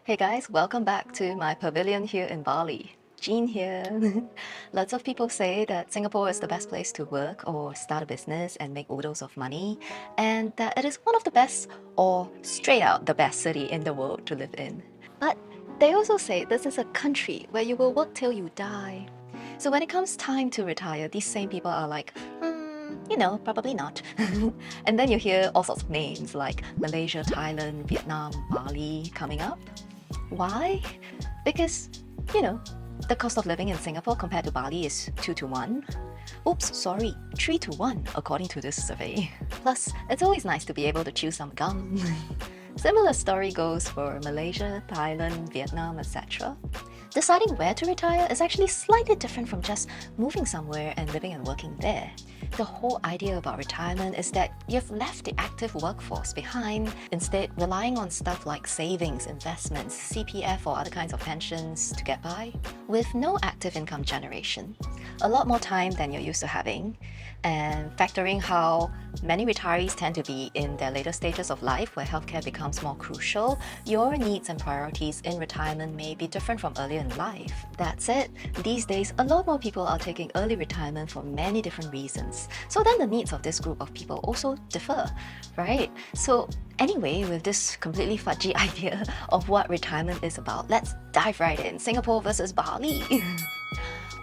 Hey guys, welcome back to my pavilion here in Bali. Jean here. Lots of people say that Singapore is the best place to work or start a business and make oodles of money, and that it is one of the best or straight out the best city in the world to live in. But they also say this is a country where you will work till you die. So when it comes time to retire, these same people are like, probably not. And then you hear all sorts of names like Malaysia, Thailand, Vietnam, Bali coming up. Why? Because, you know, the cost of living in Singapore compared to Bali is 2 to 1. Oops, sorry, 3 to 1 according to this survey. Plus, it's always nice to be able to chew some gum. Similar story goes for Malaysia, Thailand, Vietnam, etc. Deciding where to retire is actually slightly different from just moving somewhere and living and working there. The whole idea about retirement is that you've left the active workforce behind, instead relying on stuff like savings, investments, CPF or other kinds of pensions to get by, with no active income generation. A lot more time than you're used to having, and factoring how many retirees tend to be in their later stages of life where healthcare becomes more crucial, your needs and priorities in retirement may be different from earlier in life. That said, these days a lot more people are taking early retirement for many different reasons. So then the needs of this group of people also differ, right? So anyway, with this completely fudgy idea of what retirement is about, let's dive right in. Singapore versus Bali.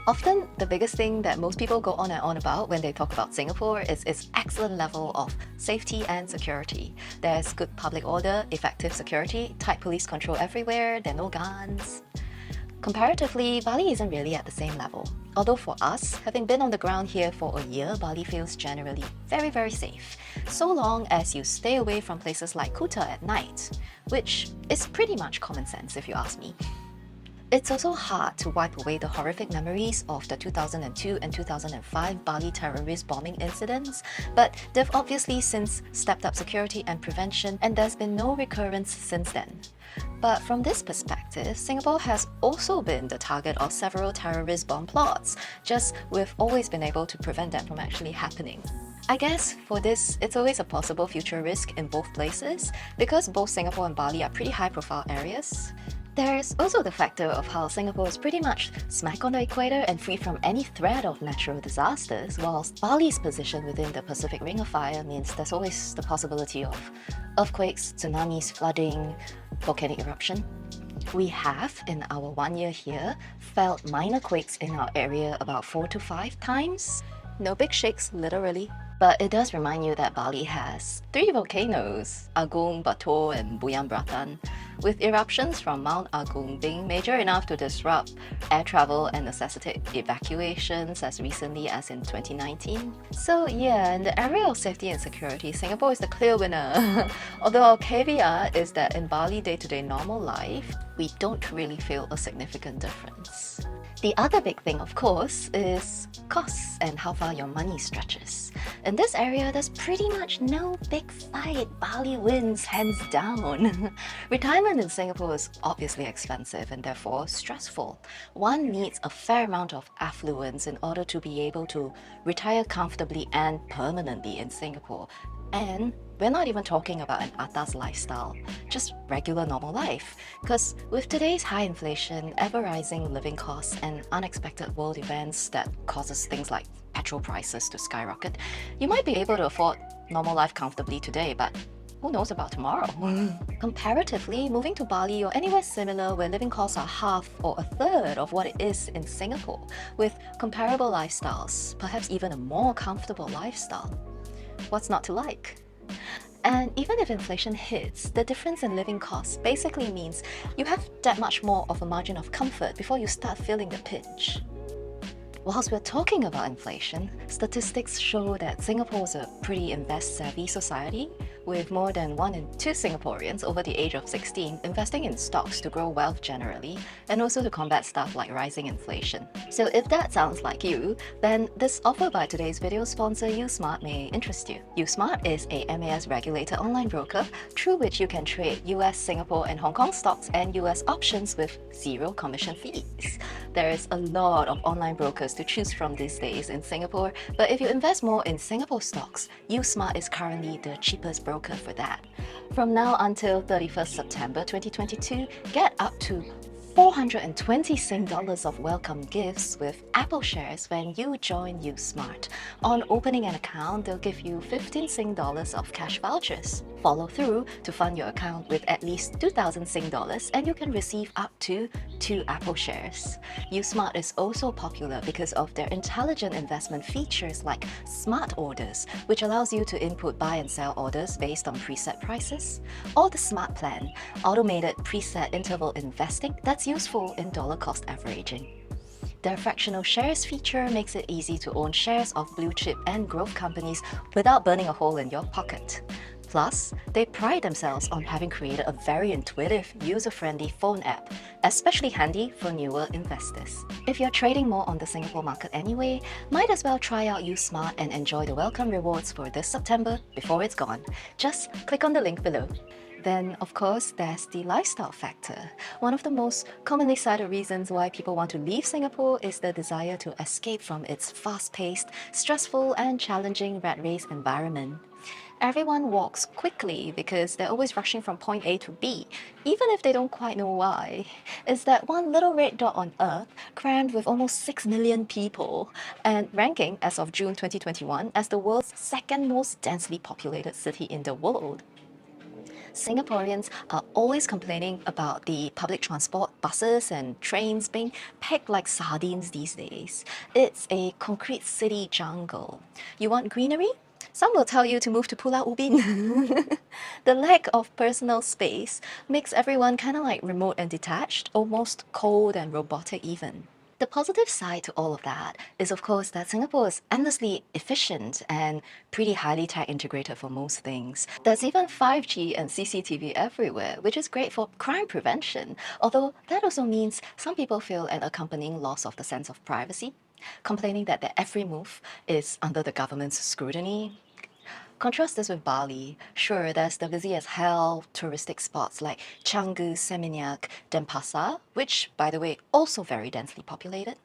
Often, the biggest thing that most people go on and on about when they talk about Singapore is its excellent level of safety and security. There's good public order, effective security, tight police control everywhere, there are no guns. Comparatively, Bali isn't really at the same level. Although for us, having been on the ground here for a year, Bali feels generally very safe, so long as you stay away from places like Kuta at night, which is pretty much common sense if you ask me. It's also hard to wipe away the horrific memories of the 2002 and 2005 Bali terrorist bombing incidents, but they've obviously since stepped up security and prevention, and there's been no recurrence since then. But from this perspective, Singapore has also been the target of several terrorist bomb plots, just we've always been able to prevent them from actually happening. I guess for this, it's always a possible future risk in both places, because both Singapore and Bali are pretty high-profile areas. There's also the factor of how Singapore is pretty much smack on the equator and free from any threat of natural disasters, whilst Bali's position within the Pacific Ring of Fire means there's always the possibility of earthquakes, tsunamis, flooding, volcanic eruption. We have, in our 1 year here, felt minor quakes in our area about 4 to 5 times. No big shakes, literally. But it does remind you that Bali has 3 volcanoes, Agung, Bato and Buyang Bratan, with eruptions from Mount Agung being major enough to disrupt air travel and necessitate evacuations as recently as in 2019. So yeah, in the area of safety and security, Singapore is the clear winner. Although our caveat is that in Bali day-to-day normal life, we don't really feel a significant difference. The other big thing, of course, is costs and how far your money stretches. In this area, there's pretty much no big fight. Bali wins, hands down. Retirement in Singapore is obviously expensive and therefore stressful. One needs a fair amount of affluence in order to be able to retire comfortably and permanently in Singapore. And we're not even talking about an atas lifestyle, just regular normal life. Because with today's high inflation, ever-rising living costs, and unexpected world events that causes things like petrol prices to skyrocket, you might be able to afford normal life comfortably today, but who knows about tomorrow? Comparatively, moving to Bali or anywhere similar where living costs are half or a third of what it is in Singapore, with comparable lifestyles, perhaps even a more comfortable lifestyle. What's not to like? And even if inflation hits, the difference in living costs basically means you have that much more of a margin of comfort before you start feeling the pinch. Whilst we're talking about inflation, statistics show that Singapore is a pretty invest-savvy society, with more than 1 in 2 Singaporeans over the age of 16 investing in stocks to grow wealth generally, and also to combat stuff like rising inflation. So if that sounds like you, then this offer by today's video sponsor USmart may interest you. USmart is a MAS-regulated online broker through which you can trade US, Singapore and Hong Kong stocks and US options with 0 commission fees. There is a lot of online brokers to choose from these days in Singapore, but if you invest more in Singapore stocks, USmart is currently the cheapest broker broker for that. From now until 31st September 2022, get up to 420 Sing dollars of welcome gifts with Apple shares when you join USmart. On opening an account, they'll give you 15 Sing dollars of cash vouchers. Follow through to fund your account with at least 2,000 Sing dollars and you can receive up to 2 Apple shares. USmart is also popular because of their intelligent investment features like Smart Orders, which allows you to input buy and sell orders based on preset prices, or the Smart Plan, automated preset interval investing that's useful in dollar cost averaging. Their fractional shares feature makes it easy to own shares of blue chip and growth companies without burning a hole in your pocket. Plus, they pride themselves on having created a very intuitive, user-friendly phone app, especially handy for newer investors. If you're trading more on the Singapore market anyway, might as well try out USmart and enjoy the welcome rewards for this September before it's gone. Just click on the link below. Then, of course, there's the lifestyle factor. One of the most commonly cited reasons why people want to leave Singapore is the desire to escape from its fast-paced, stressful, and challenging rat race environment. Everyone walks quickly because they're always rushing from point A to B, even if they don't quite know why. It's that one little red dot on Earth, crammed with almost 6 million people, and ranking as of June 2021 as the world's second most densely populated city in the world. Singaporeans are always complaining about the public transport, buses and trains being packed like sardines these days. It's a concrete city jungle. You want greenery? Some will tell you to move to Pulau Ubin. The lack of personal space makes everyone kind of like remote and detached, almost cold and robotic even. The positive side to all of that is, of course, that Singapore is endlessly efficient and pretty highly tech integrated for most things. There's even 5G and CCTV everywhere, which is great for crime prevention, although that also means some people feel an accompanying loss of the sense of privacy, complaining that their every move is under the government's scrutiny. Contrast this with Bali. Sure, there's the busy as hell touristic spots like Canggu, Seminyak, Denpasar, which, by the way, also very densely populated.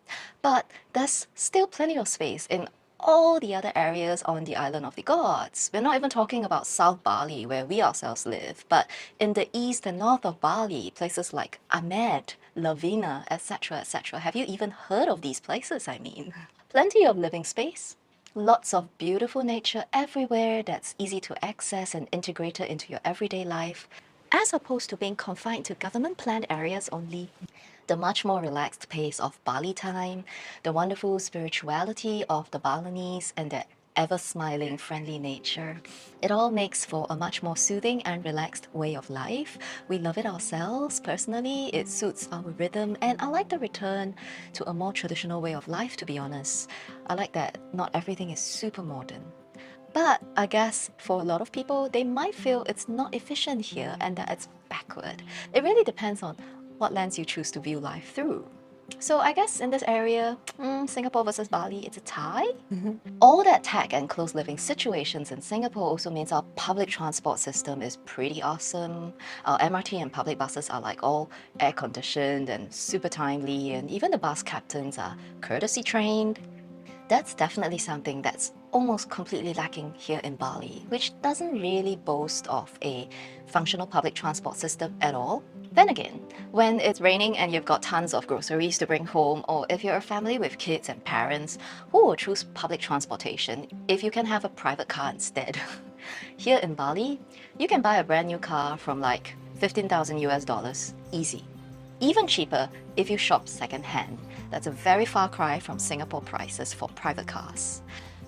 But there's still plenty of space in all the other areas on the island of the gods. We're not even talking about South Bali, where we ourselves live, but in the east and north of Bali, places like Amed, Lavina, etc., etc. Have you even heard of these places, I mean? Plenty of living space. Lots of beautiful nature everywhere that's easy to access and integrated into your everyday life, as opposed to being confined to government-planned areas only. The much more relaxed pace of Bali time, the wonderful spirituality of the Balinese, and their ever-smiling, friendly nature. It all makes for a much more soothing and relaxed way of life. We love it ourselves. Personally, it suits our rhythm, and I like the return to a more traditional way of life, to be honest. I like that not everything is super modern. But I guess for a lot of people, they might feel it's not efficient here and that it's backward. It really depends on what lens you choose to view life through. So I guess in this area, Singapore versus Bali, it's a tie. All that tech and close living situations in Singapore also means our public transport system is pretty awesome. Our MRT and public buses are like all air conditioned and super timely, and even the bus captains are courtesy trained. That's definitely something that's almost completely lacking here in Bali, which doesn't really boast of a functional public transport system at all. Then again, when it's raining and you've got tons of groceries to bring home, or if you're a family with kids and parents, who will choose public transportation if you can have a private car instead? Here in Bali, you can buy a brand new car from like 15,000 US dollars, easy. Even cheaper if you shop second-hand. That's a very far cry from Singapore prices for private cars.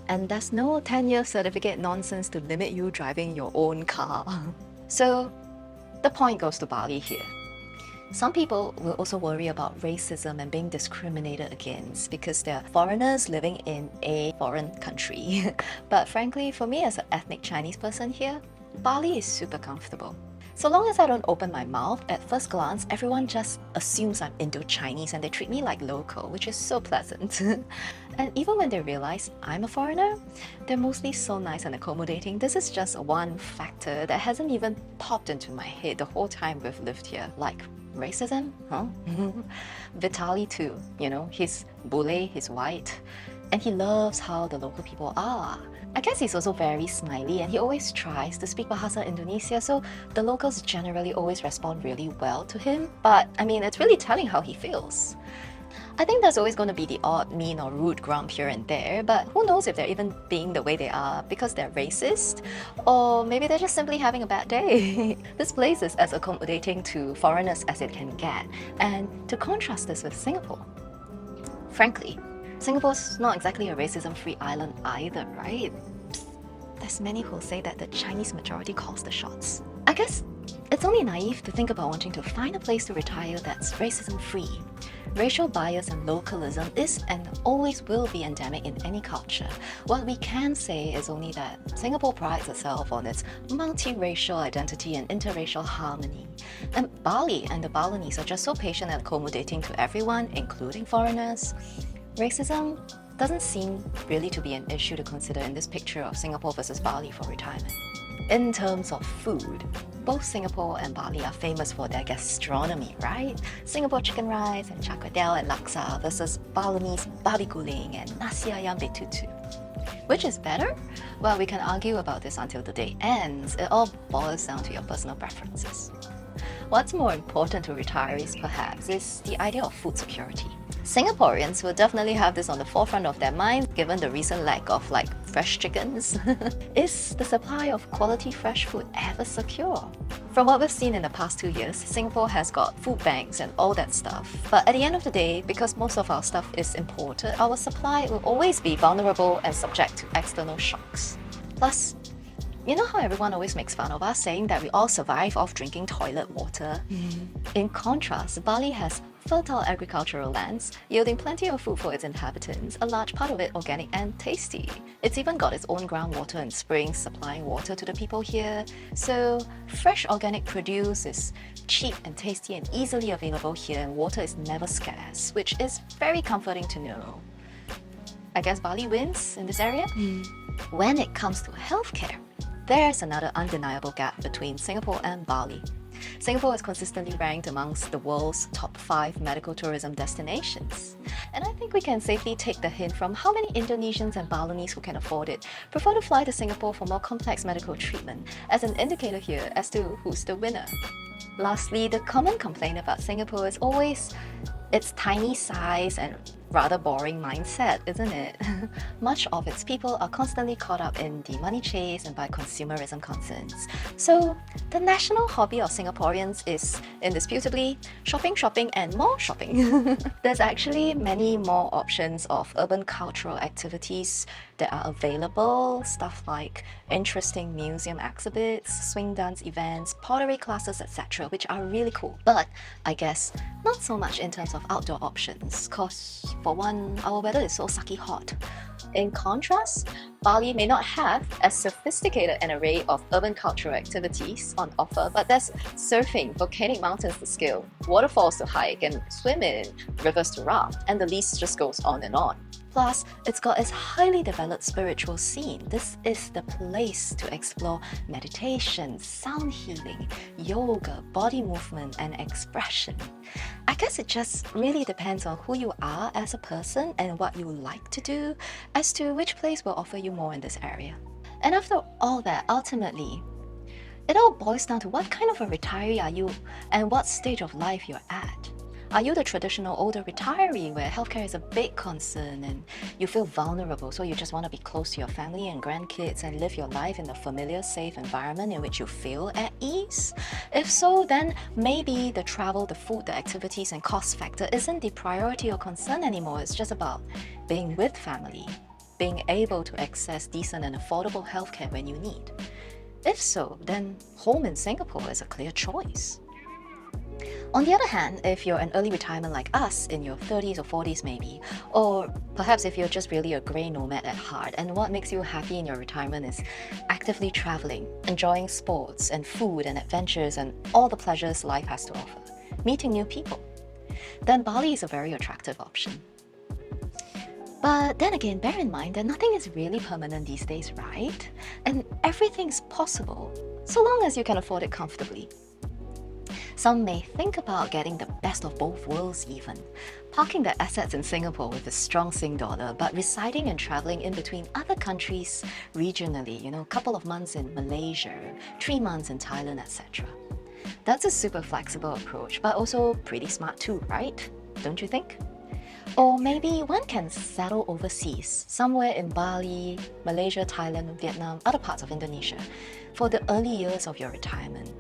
And there's no 10-year certificate nonsense to limit you driving your own car. So the point goes to Bali here. Some people will also worry about racism and being discriminated against because they're foreigners living in a foreign country. But frankly, for me as an ethnic Chinese person here, Bali is super comfortable. So long as I don't open my mouth, at first glance, everyone just assumes I'm Indo-Chinese and they treat me like local, which is so pleasant. And even when they realize I'm a foreigner, they're mostly so nice and accommodating. This is just one factor that hasn't even popped into my head the whole time we've lived here. Like, racism? Huh? Vitaly too, you know, he's bule, he's white, and he loves how the local people are. I guess he's also very smiley and he always tries to speak Bahasa Indonesia, so the locals generally always respond really well to him. But I mean, it's really telling how he feels. I think there's always going to be the odd, mean or rude grump here and there, but who knows if they're even being the way they are because they're racist, or maybe they're just simply having a bad day. This place is as accommodating to foreigners as it can get, and to contrast this with Singapore. Frankly, Singapore's not exactly a racism-free island either, right? Psst, there's many who'll say that the Chinese majority calls the shots. I guess it's only naive to think about wanting to find a place to retire that's racism-free. Racial bias and localism is and always will be endemic in any culture. What we can say is only that Singapore prides itself on its multiracial identity and interracial harmony. And Bali and the Balinese are just so patient and accommodating to everyone, including foreigners. Racism doesn't seem really to be an issue to consider in this picture of Singapore versus Bali for retirement. In terms of food, both Singapore and Bali are famous for their gastronomy, right? Singapore chicken rice and char kway teow and laksa versus Balinese babi guling and nasi ayam betutu. Which is better? Well, we can argue about this until the day ends. It all boils down to your personal preferences. What's more important to retirees, perhaps, is the idea of food security. Singaporeans will definitely have this on the forefront of their minds given the recent lack of fresh chickens. Is the supply of quality fresh food ever secure? From what we've seen in the past 2 years, Singapore has got food banks and all that stuff. But at the end of the day, because most of our stuff is imported, our supply will always be vulnerable and subject to external shocks. Plus, you know how everyone always makes fun of us saying that we all survive off drinking toilet water? In contrast, Bali has fertile agricultural lands, yielding plenty of food for its inhabitants, a large part of it organic and tasty. It's even got its own groundwater and springs supplying water to the people here. So fresh organic produce is cheap and tasty and easily available here, and water is never scarce, which is very comforting to know. I guess Bali wins in this area? When it comes to healthcare, there's another undeniable gap between Singapore and Bali. Singapore is consistently ranked amongst the world's top 5 medical tourism destinations. And I think we can safely take the hint from how many Indonesians and Balinese who can afford it prefer to fly to Singapore for more complex medical treatment as an indicator here as to who's the winner. Lastly, the common complaint about Singapore is always its tiny size and rather boring mindset, isn't it? Much of its people are constantly caught up in the money chase and by consumerism concerns. So the national hobby of Singaporeans is indisputably shopping, shopping and more shopping. There's actually many more options of urban cultural activities that are available, stuff like interesting museum exhibits, swing dance events, pottery classes, etc., which are really cool. But I guess not so much in terms of outdoor options, cause for one, our weather is so sucky hot. In contrast, Bali may not have as sophisticated an array of urban cultural activities on offer, but there's surfing, volcanic mountains to scale, waterfalls to hike and swim in, rivers to raft, and the list just goes on and on. Plus, it's got its highly developed spiritual scene. This is the place to explore meditation, sound healing, yoga, body movement, and expression. I guess it just really depends on who you are as a person and what you like to do as to which place will offer you more in this area. And after all that, ultimately, it all boils down to what kind of a retiree are you and what stage of life you're at. Are you the traditional older retiree where healthcare is a big concern and you feel vulnerable, so you just want to be close to your family and grandkids and live your life in a familiar, safe environment in which you feel at ease? If so, then maybe the travel, the food, the activities and cost factor isn't the priority or concern anymore. It's just about being with family, being able to access decent and affordable healthcare when you need. If so, then home in Singapore is a clear choice. On the other hand, if you're an early retirement like us, in your 30s or 40s maybe, or perhaps if you're just really a grey nomad at heart and what makes you happy in your retirement is actively travelling, enjoying sports and food and adventures and all the pleasures life has to offer, meeting new people, then Bali is a very attractive option. But then again, bear in mind that nothing is really permanent these days, right? And everything's possible, so long as you can afford it comfortably. Some may think about getting the best of both worlds even, parking their assets in Singapore with a strong Sing dollar, but residing and traveling in between other countries regionally, a couple of months in Malaysia, 3 months in Thailand, etc. That's a super flexible approach, but also pretty smart too, right? Don't you think? Or maybe one can settle overseas, somewhere in Bali, Malaysia, Thailand, Vietnam, other parts of Indonesia, for the early years of your retirement,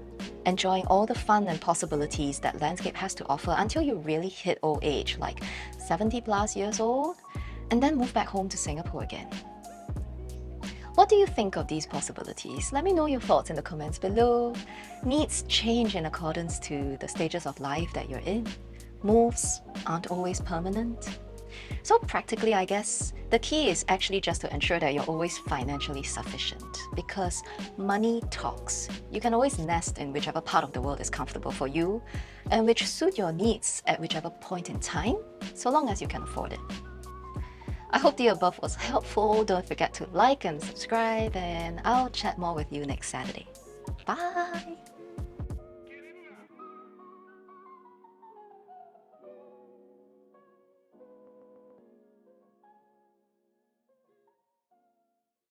enjoying all the fun and possibilities that landscape has to offer until you really hit old age, like 70 plus years old, and then move back home to Singapore again. What do you think of these possibilities? Let me know your thoughts in the comments below. Needs change in accordance to the stages of life that you're in. Moves aren't always permanent. So practically, I guess, the key is actually just to ensure that you're always financially sufficient, because money talks. You can always nest in whichever part of the world is comfortable for you and which suit your needs at whichever point in time, so long as you can afford it. I hope the above was helpful. Don't forget to like and subscribe, and I'll chat more with you next Saturday. Bye!